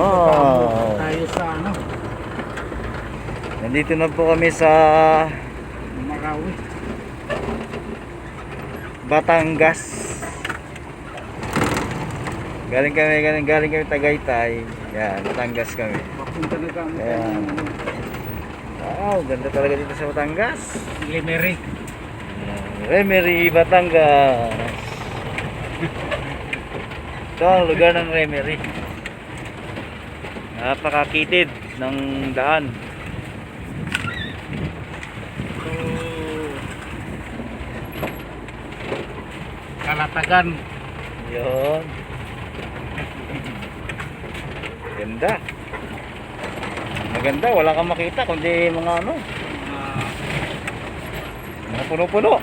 Wow. Tayo sa ano, Nandito na po kami sa Marawi. Batangas. Galing kami Tagaytay. Yan, Batangas kami. Papunta na kami Ayan. Wow, ganda talaga dito sa Batangas. Lemery. Remery, Batangas. Ito ang lugar ng Remery. Napakakitid ng daan. Kalatagan. Yun. Ganda. Maganda, wala kang makita kundi mga ano, mga puno-puno.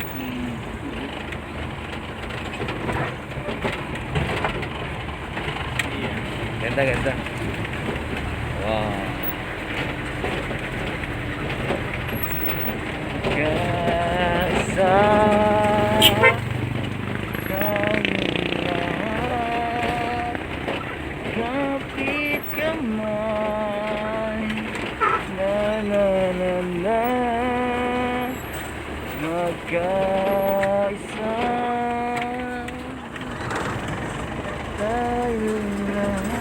Ganda, ganda. Wow. Kapit kamay, na na na na, magkaisa tayong lahat.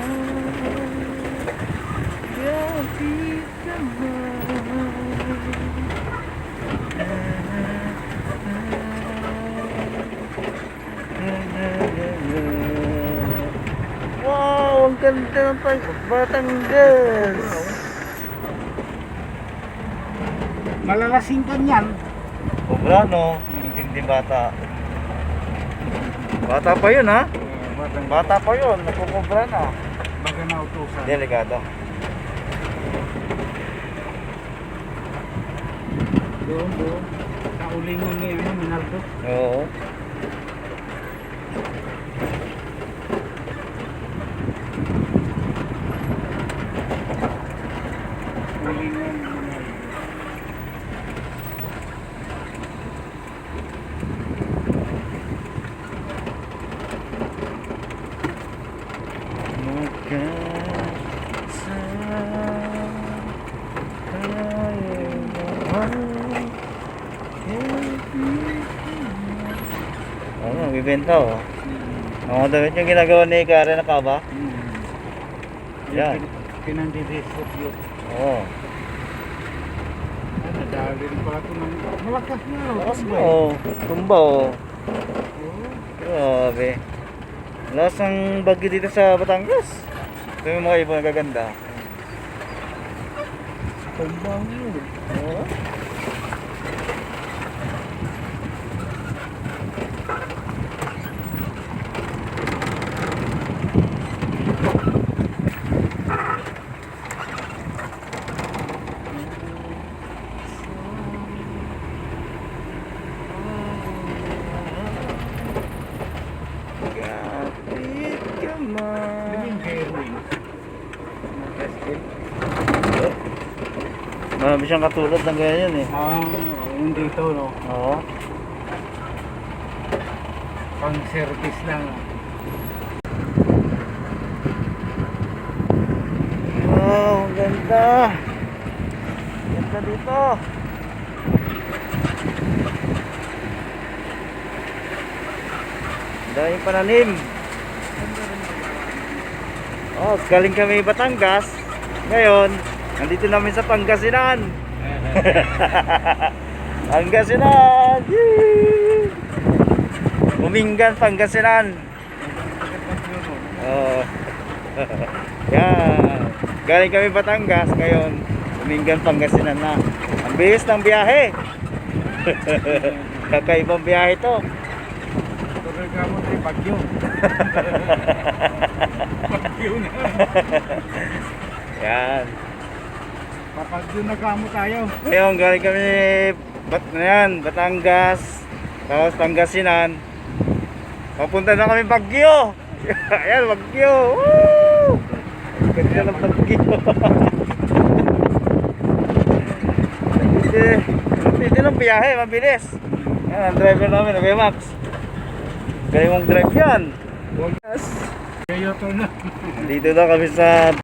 Kapit wow, ang ganda ng Batangas. Malalasing ka niyan. Sobra no, hindi bata. Bata pa yun ha? Bata pa yun, nagkukubra na. Baga na utusan. Delikado. Doon. Sa ulingan ni Minaldo. Oo. Ulingan ni Minaldo. Ano, bibenta oh. Mga damit yung ginagawa ni Karen na kaba. Yan. Pinandiresot yun. Oo. Nadali rin pala ito ng malakas na. Lakas mo oh. Tumba oh. Grabe. Lakas ng bagyo dito sa Batangas. Ito yung mga ibang nagaganda. Tumbang yun. Oo. Kapit kamay. Marami siyang katulad ng ganyan eh. Yung dito, no? Oo. Pang service lang. Wow, ang ganda. Ganda dito. Daming pananim. Oh, galing kami Batangas. Ngayon, nandito namin sa Pangasinan. Pangasinan. Yee! Umingan, Pangasinan. Oh. Yan. Galing kami Batangas, ngayon Umingan, Pangasinan na. Ang bilis ng biyahe. Kakaibang biyahe to. Tuloy ka mo tayo, bagyo. Bagyo na. Yan. Papagyo na kamo tayo. Ngayon galing kami Batangas, tapos Pangasinan. Papunta na kami Baguio. Ayan, Baguio. Woo! Ganda ng Baguio. Hindi lang biyahe, mabilis. Yan, ang driver namin, Kuya Max. Galing mong drive yan. Kayo to na. Dito na kami sa